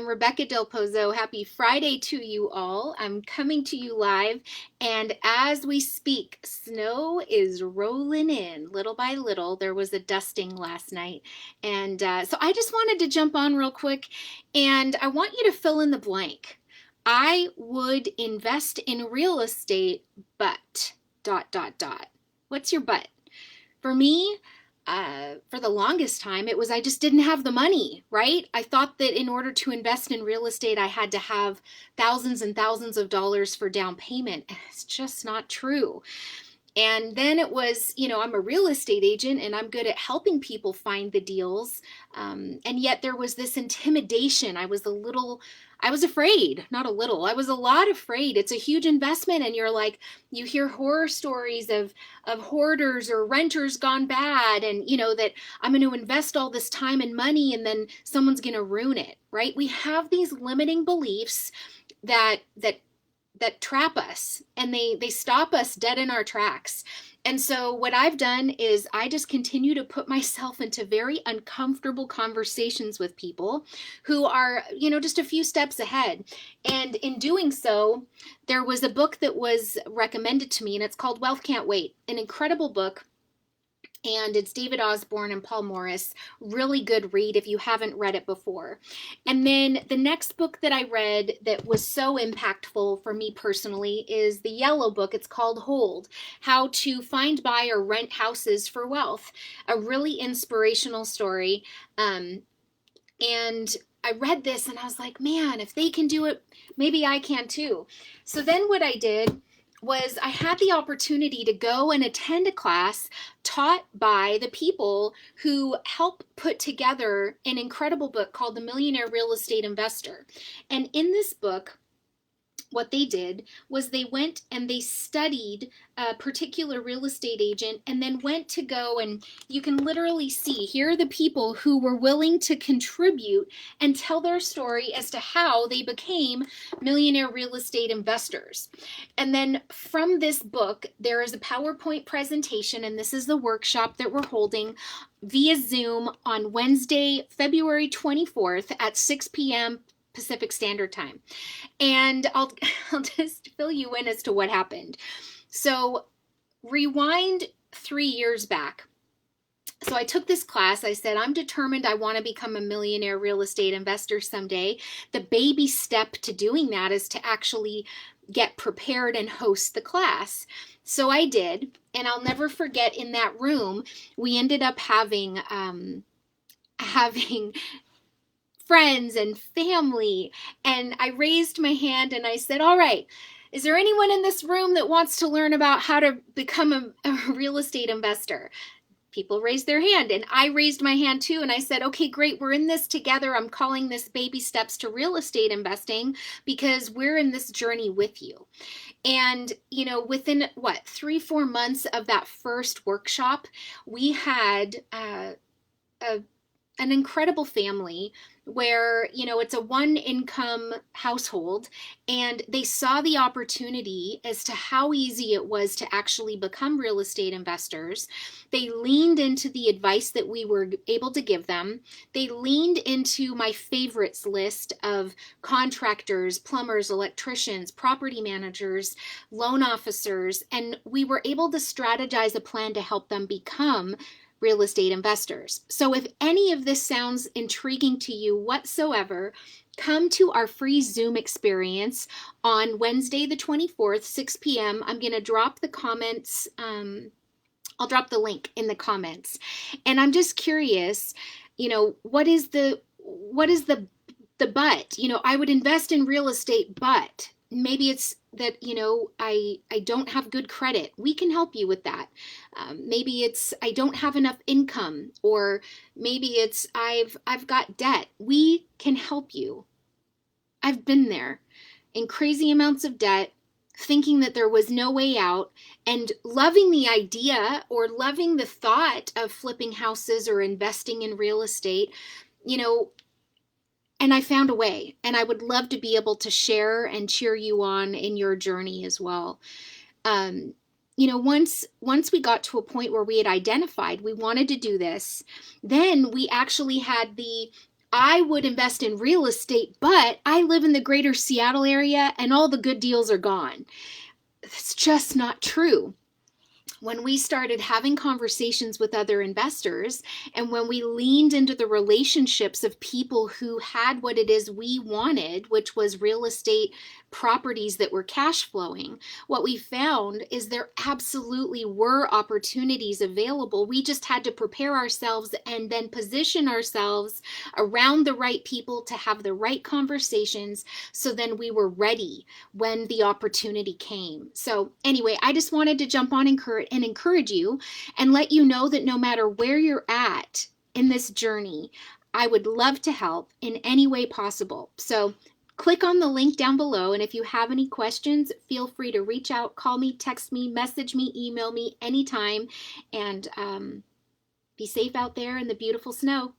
I'm Rebecca Del Pozo. Happy Friday to you all. I'm coming to you live, and as we speak, snow is rolling in little by little. There was a dusting last night, and so I just wanted to jump on real quick, and I want you to fill in the blank. I would invest in real estate, but dot dot dot. What's your but? For me, for the longest time, it was I just didn't have the money, right? I thought that in order to invest in real estate, I had to have thousands and thousands of dollars for down payment. It's just not true. And then it was, I'm a real estate agent and I'm good at helping people find the deals. And yet there was this intimidation. I was afraid, not a little, I was a lot afraid. It's a huge investment. And you hear horror stories of hoarders or renters gone bad. And, that I'm going to invest all this time and money and then someone's going to ruin it, right? We have these limiting beliefs that trap us, and they stop us dead in our tracks. And so what I've done is I just continue to put myself into very uncomfortable conversations with people who are, just a few steps ahead. And in doing so, there was a book that was recommended to me, and it's called Wealth Can't Wait, an incredible book. And it's David Osborne and Paul Morris. Really good read if you haven't read it before. And then the next book that I read that was so impactful for me personally is the yellow book. It's called Hold: How to Find, Buy, or Rent Houses for Wealth. A really inspirational story. And I read this and I was like, man, if they can do it, maybe I can too. So then what I did was I had the opportunity to go and attend a class taught by the people who help put together an incredible book called The Millionaire Real Estate Investor. And in this book, what they did was they went and they studied a particular real estate agent and then went to go, and you can literally see here are the people who were willing to contribute and tell their story as to how they became millionaire real estate investors. And then from this book, there is a PowerPoint presentation, and this is the workshop that we're holding via Zoom on Wednesday, February 24th at 6 p.m. Pacific Standard Time. And I'll just fill you in as to what happened. So rewind 3 years back. So I took this class. I said, I'm determined I want to become a millionaire real estate investor someday. The baby step to doing that is to actually get prepared and host the class. So I did. And I'll never forget, in that room, we ended up having friends and family. And I raised my hand and I said, all right, is there anyone in this room that wants to learn about how to become a real estate investor? People raised their hand, and I raised my hand too. And I said, okay, great. We're in this together. I'm calling this Baby Steps to Real Estate Investing because we're in this journey with you. And, within 3-4 months of that first workshop, we had an incredible family where, it's a one income household, and they saw the opportunity as to how easy it was to actually become real estate investors. They leaned into the advice that we were able to give them. They leaned into my favorites list of contractors, plumbers, electricians, property managers, loan officers, and we were able to strategize a plan to help them become real estate investors. So if any of this sounds intriguing to you whatsoever, come to our free Zoom experience on Wednesday the 24th, 6 p.m. I'm going to drop the comments. I'll drop the link in the comments. And I'm just curious, what is the but? I would invest in real estate, but maybe it's that, I don't have good credit. We can help you with that. Maybe it's I don't have enough income, or maybe it's I've got debt. We can help you. I've been there in crazy amounts of debt, thinking that there was no way out, and loving the idea or loving the thought of flipping houses or investing in real estate, and I found a way, and I would love to be able to share and cheer you on in your journey as well. Once we got to a point where we had identified we wanted to do this, then we actually had the I would invest in real estate, but I live in the greater Seattle area and all the good deals are gone. That's just not true. When we started having conversations with other investors and when we leaned into the relationships of people who had what it is we wanted, which was real estate properties that were cash flowing, what we found is there absolutely were opportunities available. We just had to prepare ourselves and then position ourselves around the right people to have the right conversations, so then we were ready when the opportunity came. So anyway, I just wanted to jump on and encourage you and let you know that no matter where you're at in this journey, I would love to help in any way possible. So click on the link down below, and if you have any questions, feel free to reach out, call me, text me, message me, email me anytime, and be safe out there in the beautiful snow.